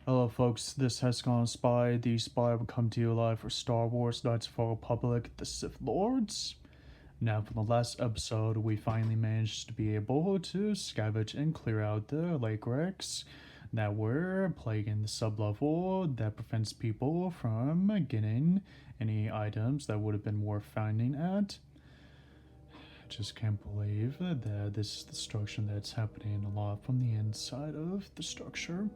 Hello folks, this has gone Spy. The Spy will come to you live for Star Wars Knights of the Republic, the Sith Lords. Now for the last episode, we finally managed to be able to scavenge and clear out the lake wrecks that were plaguing the sublevel that prevents people from getting any items that would have been worth finding at. I just can't believe that this is the destruction that's happening a lot from the inside of the structure.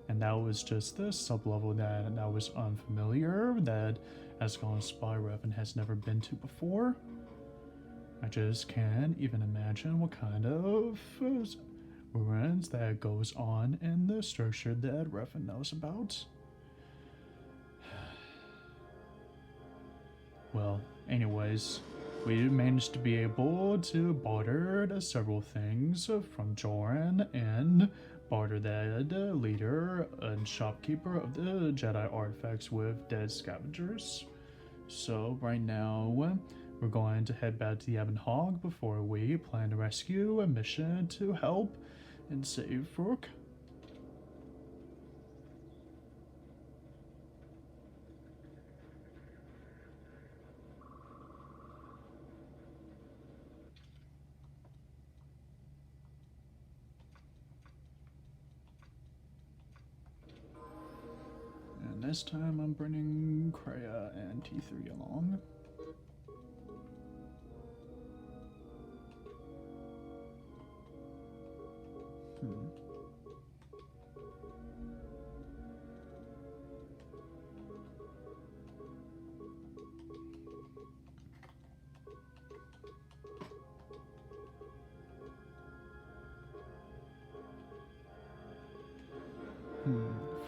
And that was just the sublevel that was unfamiliar, that Escalon Spy Revan has never been to before. I just can't even imagine what kind of ruins that goes on in the structure that Revan knows about. Well, anyways, we managed to be able to barter several things from Joran and barter that leader and shopkeeper of the Jedi artifacts with dead scavengers. So right now, we're going to head back to the Ebon Hog before we plan to rescue a mission to help and save Rook. And this time I'm bringing Kreia and T3 along.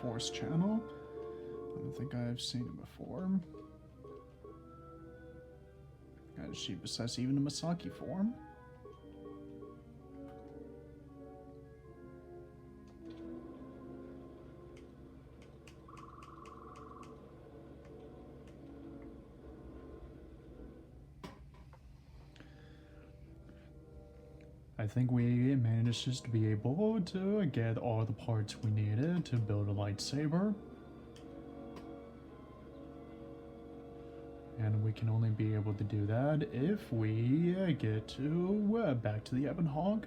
Force channel. I don't think I've seen it before. Does she possess even a Masaki form? I think we managed to be able to get all the parts we needed to build a lightsaber. And we can only be able to do that if we get to back to the Ebon Hog.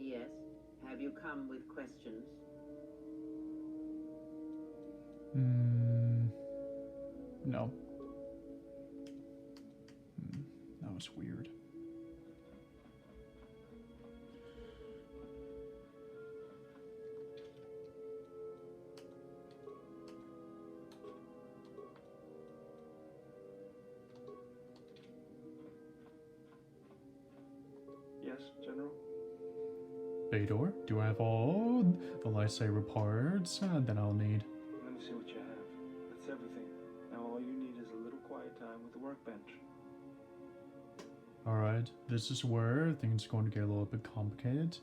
Yes. Have you come with questions? No. That was weird. Yes, General? Bador, do I have all the lightsaber parts that I'll need? Let me see what you have. That's everything. Now all you need is a little quiet time with the workbench. Alright, this is where things are going to get a little bit complicated.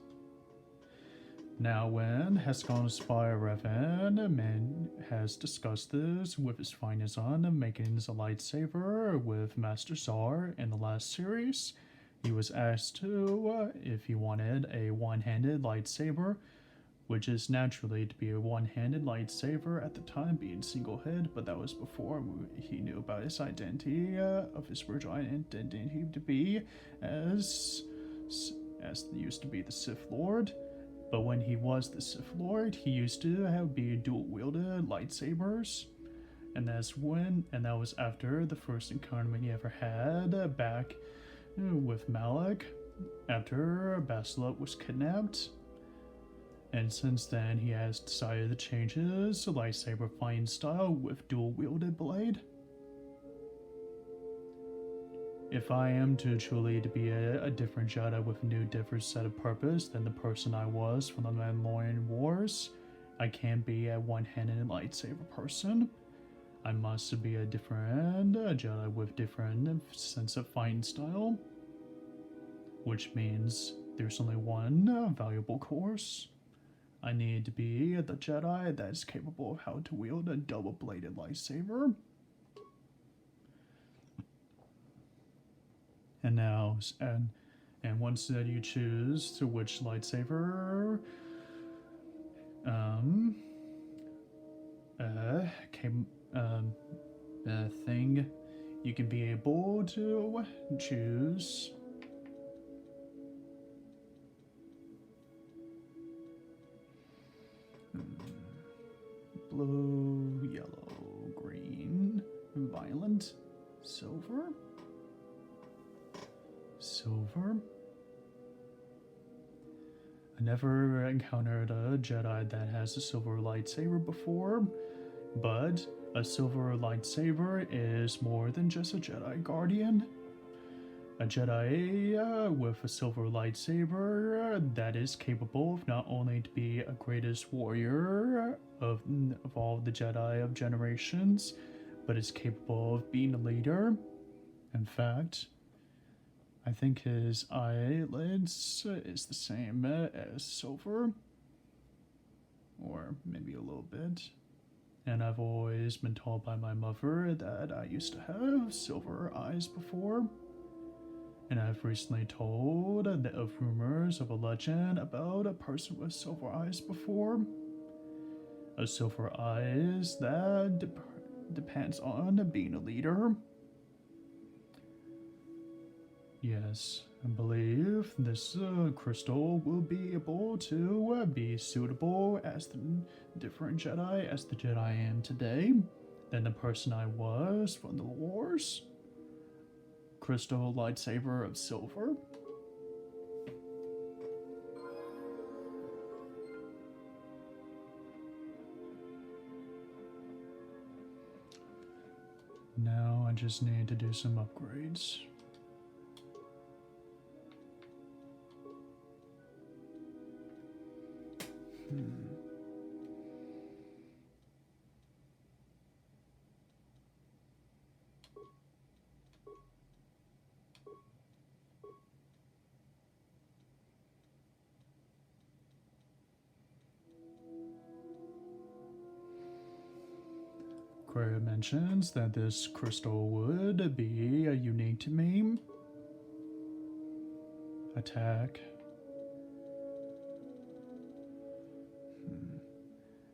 Now, when Hescon Spy Revan has discussed this with his finest on making a lightsaber with Master Czar in the last series, he was asked to if he wanted a one-handed lightsaber, which is naturally to be a one-handed lightsaber at the time being single hit, but that was before he knew about his identity of his spiritual identity to be as used to be the Sith Lord. But when he was the Sith Lord, he used to be dual-wielded lightsabers. and that was after the first encounter he ever had back with Malak after Basilut was kidnapped. And since then, he has decided to change his lightsaber fighting style with dual-wielded blade. If I am to truly to be a different Jedi with a new different set of purpose than the person I was from the Mandalorian Wars, I can't be a one-handed lightsaber person. I must be a different Jedi with different sense of fighting style. Which means there's only one valuable course. I need to be the Jedi that is capable of how to wield a double-bladed lightsaber. And now, and once that you choose to which lightsaber thing, you can be able to choose blue, yellow, green, violet, silver. I never encountered a Jedi that has a silver lightsaber before, but a silver lightsaber is more than just a Jedi Guardian. A Jedi with a silver lightsaber that is capable of not only to be a greatest warrior of all the Jedi of generations, but is capable of being a leader. In fact, I think his eyelids is the same as silver, or maybe a little bit. And I've always been told by my mother that I used to have silver eyes before. And I've recently told of rumors of a legend about a person with silver eyes before. A silver eyes that depends on being a leader. Yes, I believe this crystal will be able to be suitable as the different Jedi as the Jedi I am today than the person I was from the wars. Crystal lightsaber of silver. Now I just need to do some upgrades. Query mentions that this crystal would be unique to me. Attack.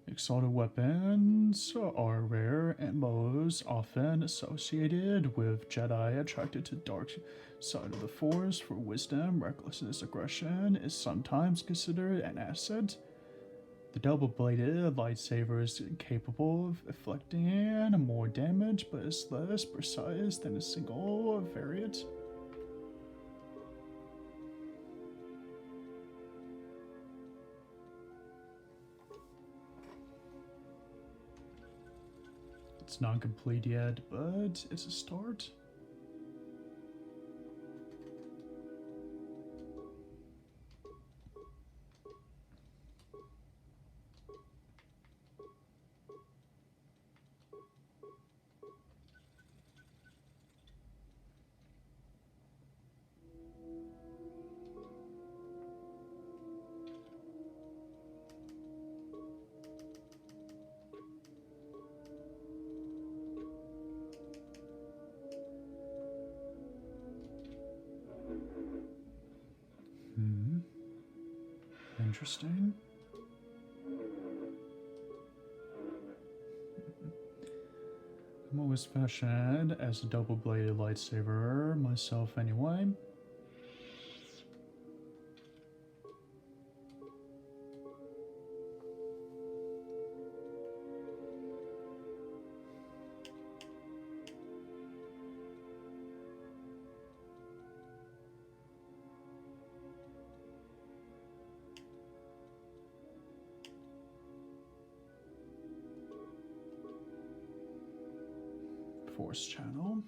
Exalted weapons are rare and most often associated with Jedi attracted to dark side of the Force for wisdom. Recklessness, aggression is sometimes considered an asset. The double-bladed lightsaber is capable of inflicting more damage, but is less precise than a single variant. It's not complete yet, but it's a start. Interesting. I'm always fashioned as a double-bladed lightsaber myself anyway. Force channel.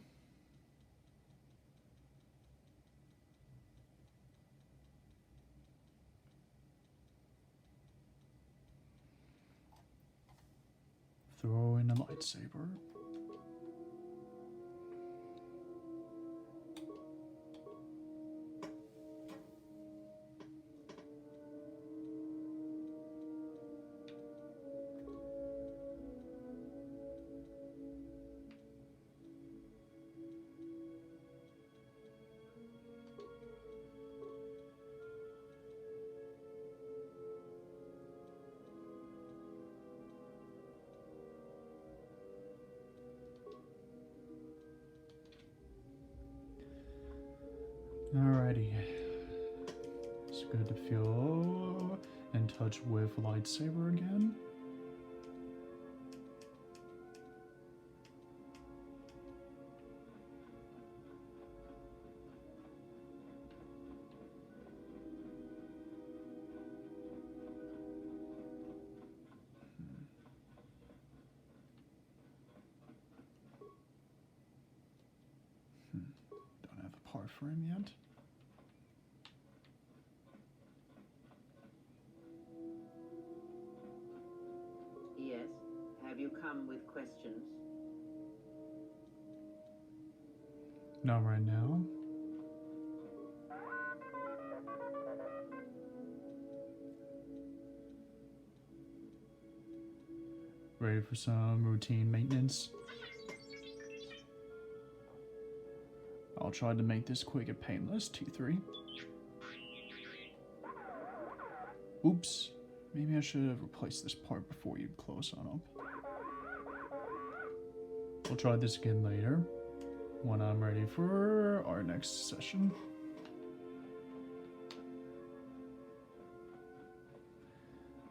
Throw in a lightsaber. Alrighty. It's good to feel in touch with lightsaber again. Don't have a part for him yet. Yes. Have you come with questions? Not right now. Ready for some routine maintenance? I'll try to make this quick and painless, T3. Oops. Maybe I should have replaced this part before you close on up. We'll try this again later, when I'm ready for our next session.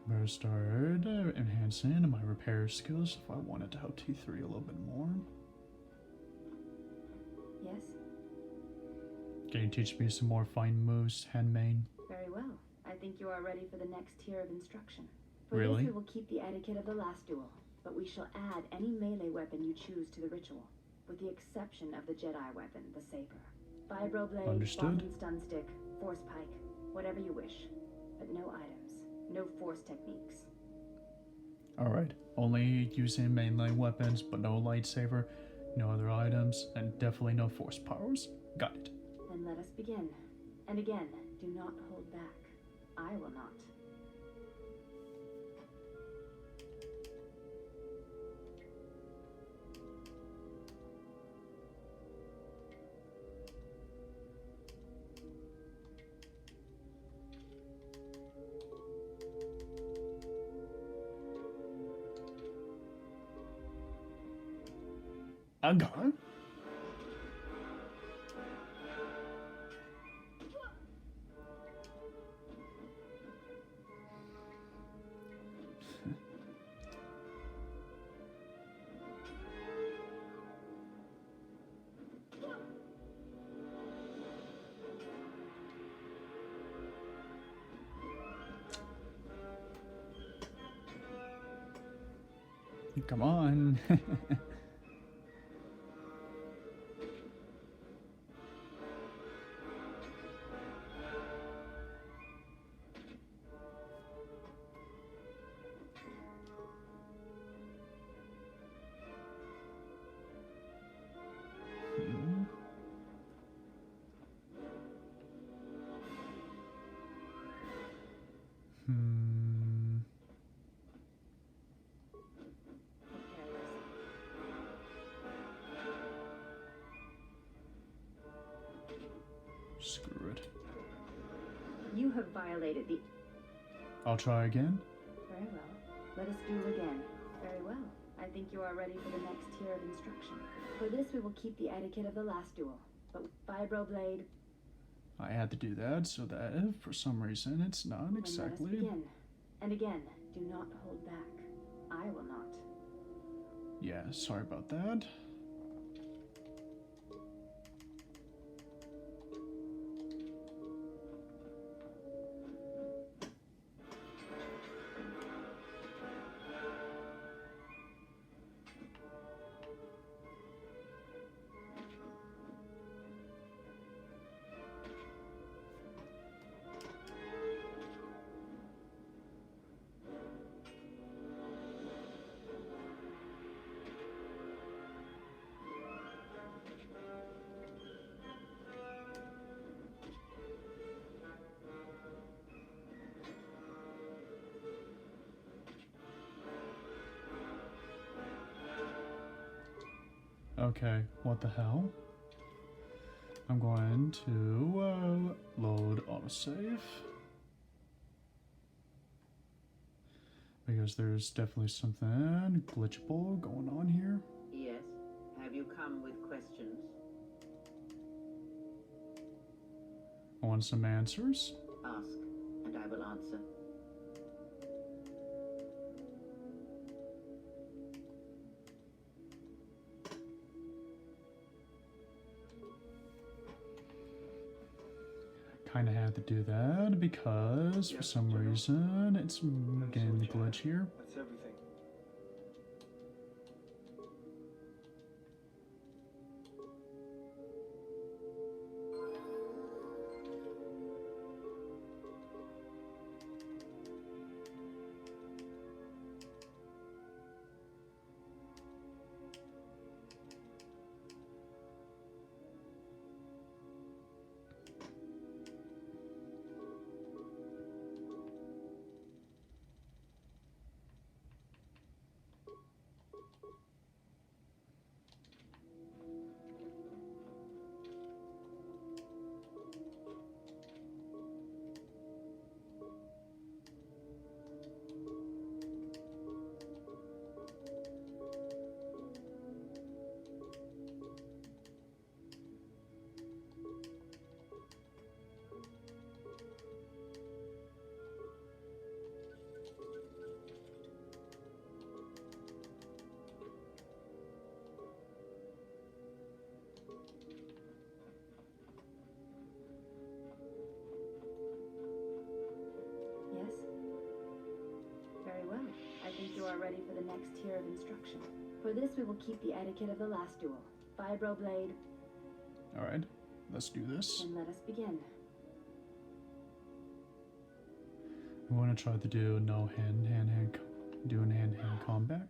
Better start enhancing my repair skills if I wanted to help T3 a little bit more. Yes, Can you teach me some more fine moves, handmaid? very well. I think you are ready for the next tier of instruction. For Really? this we will keep the etiquette of the last duel, but we shall add any melee weapon you choose to the ritual, with the exception of the Jedi weapon, the saber. Vibroblade, Understood. Spartan stun stick, force pike, whatever you wish, but no items, no force techniques. Alright, only using melee weapons, but no lightsaber, no other items, and definitely no force powers. Got it. Then let us begin. And again, do not hold back. I will not. I'm gone. Come on. Hmm. Prepare yourself. Screw it. You have violated the... I'll try again. Very well. Let us duel again. Very well. I think you are ready for the next tier of instruction. For this we will keep the etiquette of the last duel, but with Vibroblade, I had to do that so that if for some reason it's not then exactly. let us begin. And again, do not hold back. I will not. Yeah, sorry about that. Okay, what the hell? I'm going to load autosave. Because there's definitely something glitchable going on here. Yes. Have you come with questions? I want some answers. Ask, and I will answer. Kind of had to do that because for some reason it's getting the glitch here. That's everything. Yes? Very well. I think you are ready for the next tier of instruction. For this, we will keep the etiquette of the last duel. Vibroblade, Alright, let's do this. and let us begin. We want to try to do no hand-hand combat.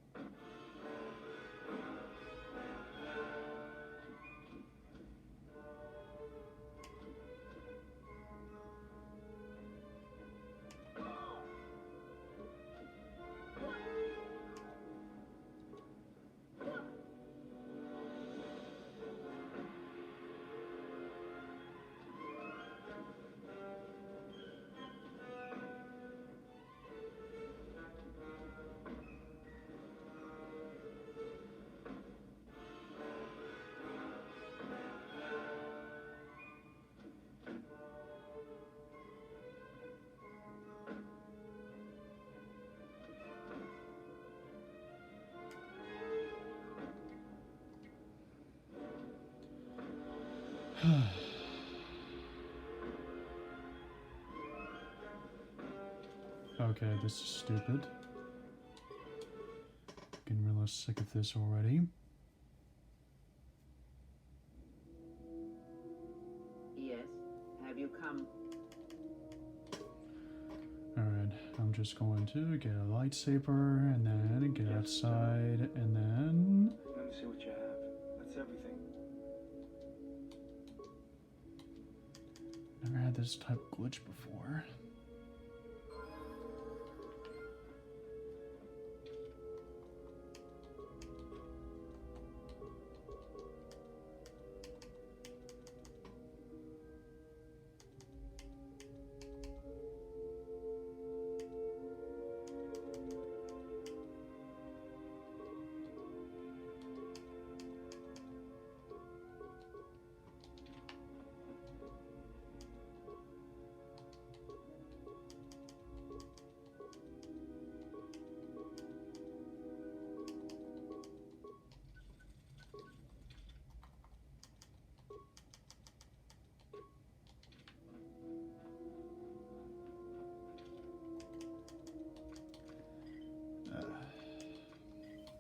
Okay, this is stupid. Getting real sick of this already. Yes. Have you come? Alright, I'm just going to get a lightsaber and then get outside and then... Let me see what you have. That's everything. Never had this type of glitch before.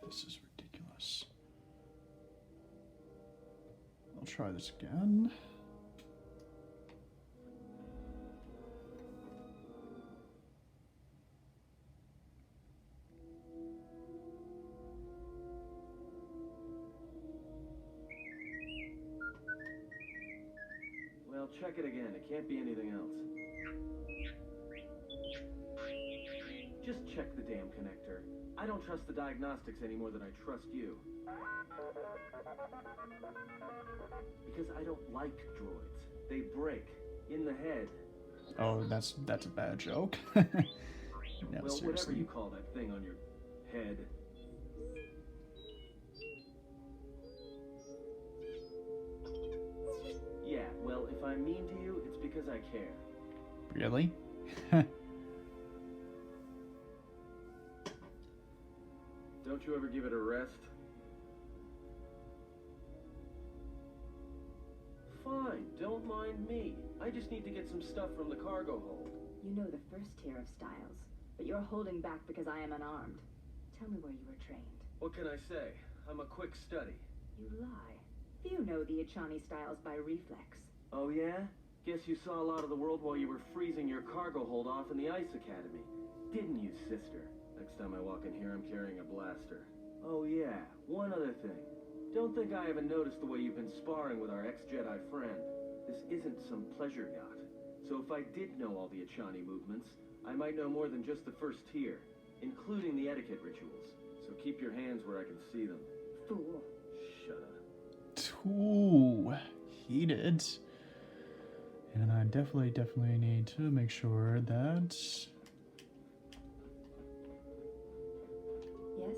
This is ridiculous. I'll try this again. Well, check it again. It can't be anything else. Just check the damn connector. I don't trust the diagnostics any more than I trust you. Because I don't like droids. They break. In the head. Oh, that's a bad joke. No, Well, seriously. whatever you call that thing on your head. Yeah, well, if I'm mean to you, it's because I care. Really? Don't you ever give it a rest? Fine, don't mind me. I just need to get some stuff from the cargo hold. You know the first tier of styles, but you're holding back because I am unarmed. Tell me where you were trained. What can I say? I'm a quick study. You lie. You know the Echani styles by reflex. Oh yeah? Guess you saw a lot of the world while you were freezing your cargo hold off in the Ice Academy. Didn't you, sister? Next time I walk in here, I'm carrying a blaster. Oh yeah, one other thing. Don't think I haven't noticed the way you've been sparring with our ex-Jedi friend. This isn't some pleasure yacht. So if I did know all the Echani movements, I might know more than just the first tier, including the etiquette rituals. So keep your hands where I can see them. Fool. Shut up. Too heated. And I definitely need to make sure that... Yes?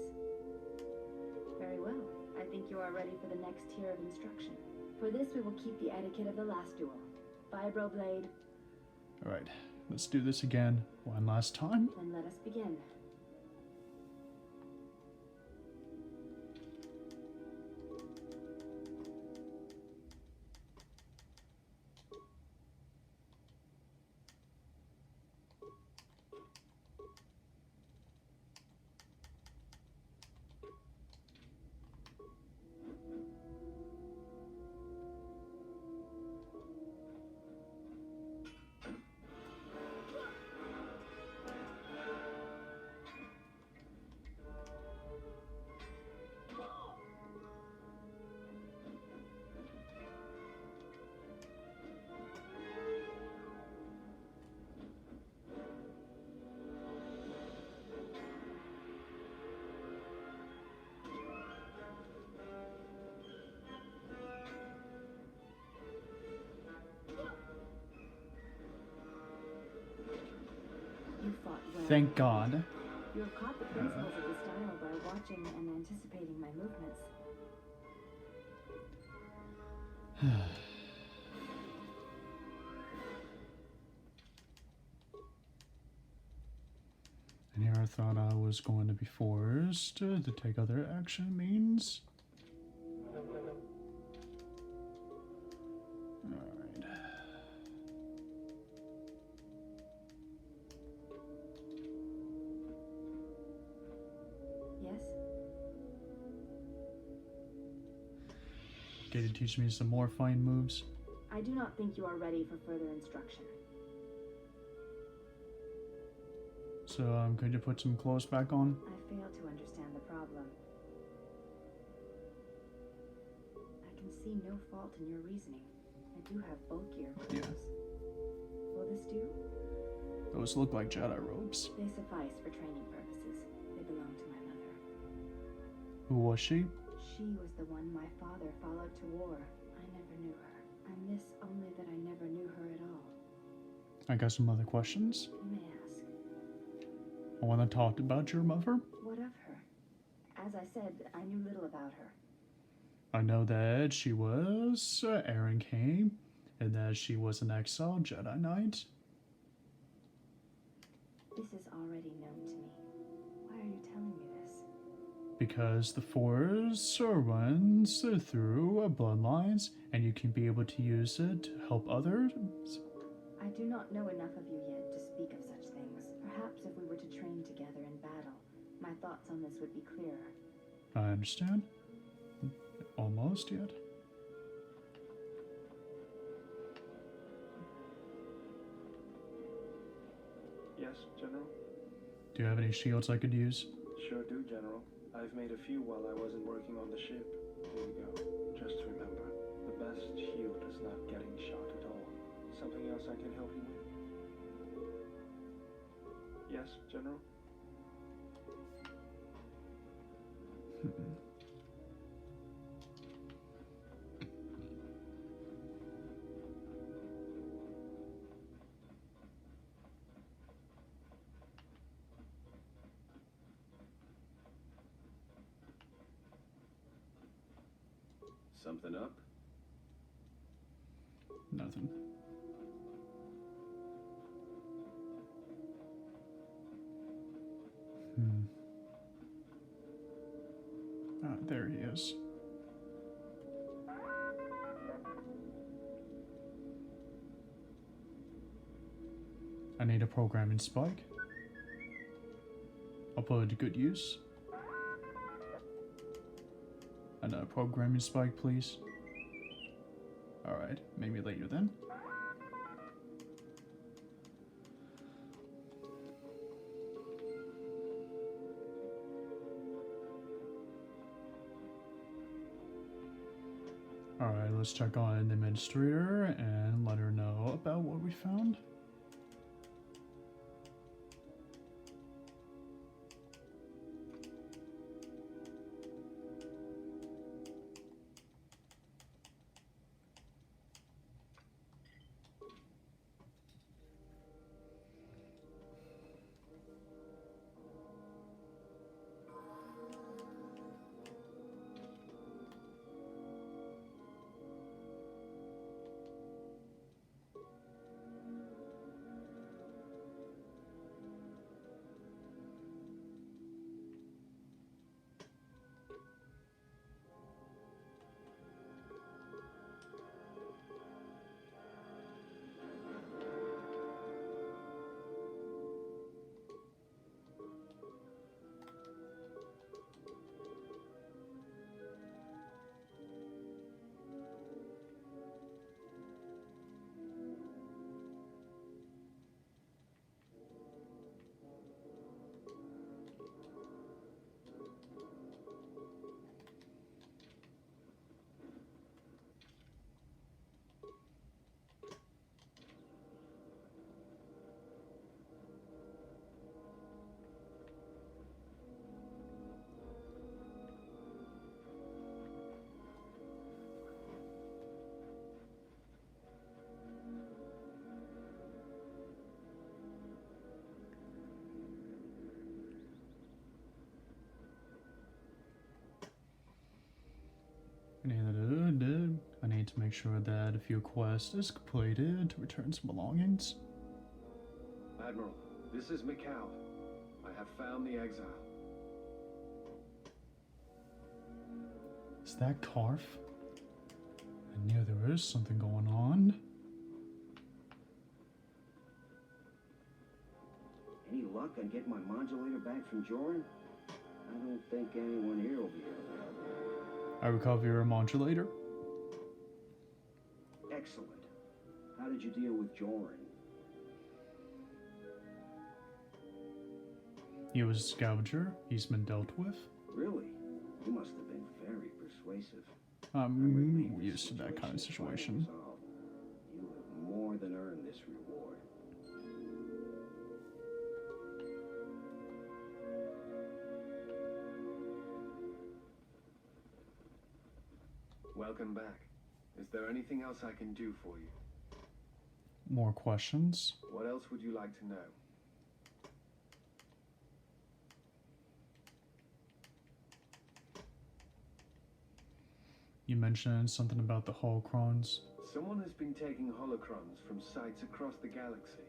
Very well. I think you are ready for the next tier of instruction. For this, we will keep the etiquette of the last duel. Vibroblade, Alright, let's do this again one last time. then let us begin. You fought well. Thank God. You have caught the principles of the style by watching and anticipating my movements. And here I thought I was going to be forced to take other action means. Alright. Yes? Okay, to teach me some more fine moves. I do not think you are ready for further instruction. So I'm going to put some clothes back on. I fail to understand the problem. I can see no fault in your reasoning. I do have bulkier clothes. Yeah. Will this do? Those look like Jedi robes. They suffice for training purposes. They belong to my mother. Who was she? She was the one my father followed to war. I never knew her. I miss only that I never knew her at all. I got some other questions. You may ask. I want to talk about your mother. What of her? As I said, I knew little about her. I know that she was Aaron Kane, and that she was an exiled Jedi Knight. This is already known to me. Why are you telling me this? Because the Force runs through bloodlines, and you can be able to use it to help others. I do not know enough of you yet to speak of such things. Perhaps if we were to train together in battle, my thoughts on this would be clearer. I understand. Almost yet. Yes, General? Do you have any shields I could use? Sure do, General. I've made a few while I wasn't working on the ship. Here you go. Just remember, the best shield is not getting shot at all. Something else I can help you with? Yes, General? Something up? Nothing. Ah, there he is. I need a programming spike. I'll put it to good use. Another programming spike, please. Alright, maybe later then. Alright, let's check on the administrator and let her know about what we found. I need to make sure that a few quests is completed to return some belongings. Admiral, this is Mikau. I have found the exile. Is that Karf? I knew there is something going on. Any luck on getting my modulator back from Joran? I don't think anyone here will be able to help me. I recover your modulator. Excellent. How did you deal with Joran? He was a scavenger. He's been dealt with. Really? You must have been very persuasive. I'm used to that kind of situation. You have more than earned this reward. Welcome back. Is there anything else I can do for you? More questions? What else would you like to know? You mentioned something about the holocrons. Someone has been taking holocrons from sites across the galaxy.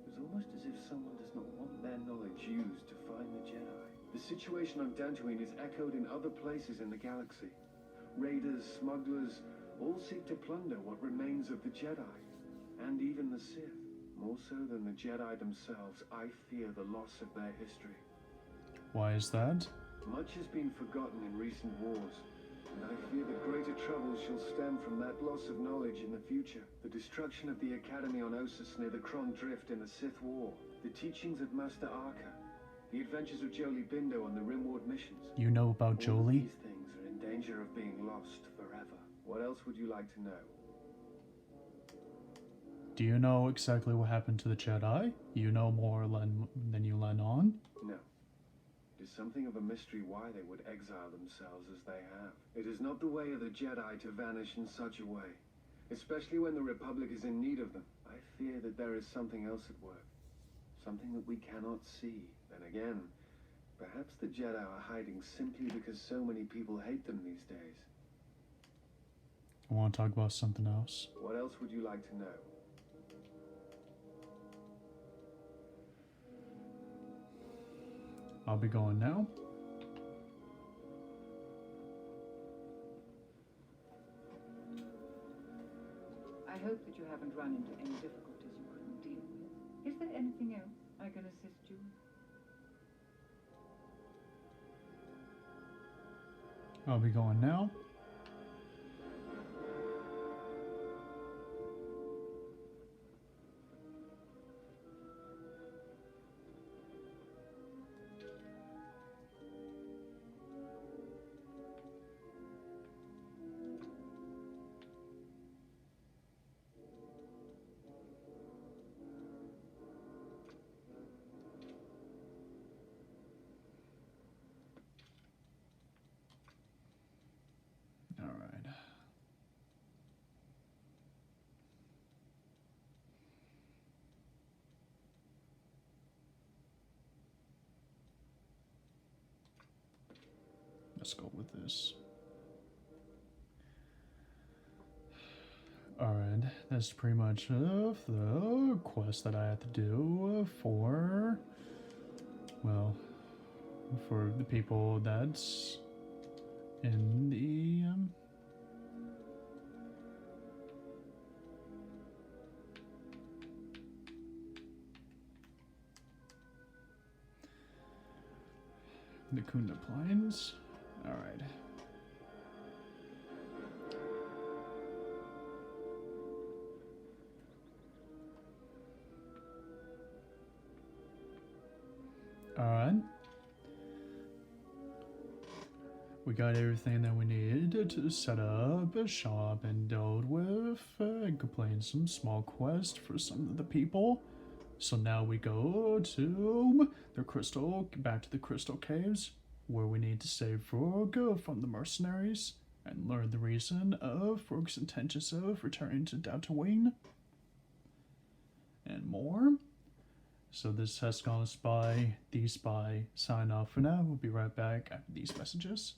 It's almost as if someone does not want their knowledge used to find the Jedi. The situation on Dantooine is echoed in other places in the galaxy. Raiders, smugglers, all seek to plunder what remains of the Jedi, and even the Sith. More so than the Jedi themselves, I fear the loss of their history. Why is that? Much has been forgotten in recent wars, and I fear that greater troubles shall stem from that loss of knowledge in the future. The destruction of the Academy on Ossus near the Kron Drift in the Sith War, the teachings of Master Arca, the adventures of Jolie Bindo on the Rimward missions. You know about All of Jolie? these things are in danger of being lost forever. What else would you like to know? Do you know exactly what happened to the Jedi? You know more than you let on? No. It is something of a mystery why they would exile themselves as they have. It is not the way of the Jedi to vanish in such a way, especially when the Republic is in need of them. I fear that there is something else at work, something that we cannot see. Then again, perhaps the Jedi are hiding simply because so many people hate them these days. I want to talk about something else. What else would you like to know? I'll be going now. I hope that you haven't run into any difficulties you couldn't deal with. Is there anything else I can assist you with? I'll be going now. All right. Let's go with this. Alright, that's pretty much the quest that I have to do for, well, for the people that's in the Kunda Plains. Alright. Alright. We got everything that we needed to set up a shop and dealt with and complete some small quests for some of the people. So now we go to back to the Crystal Caves, where we need to save Frog from the mercenaries and learn the reason of Frog's intentions of returning to Tatooine and more. So this has gone Spy, the Spy, sign off for now. We'll be right back after these messages.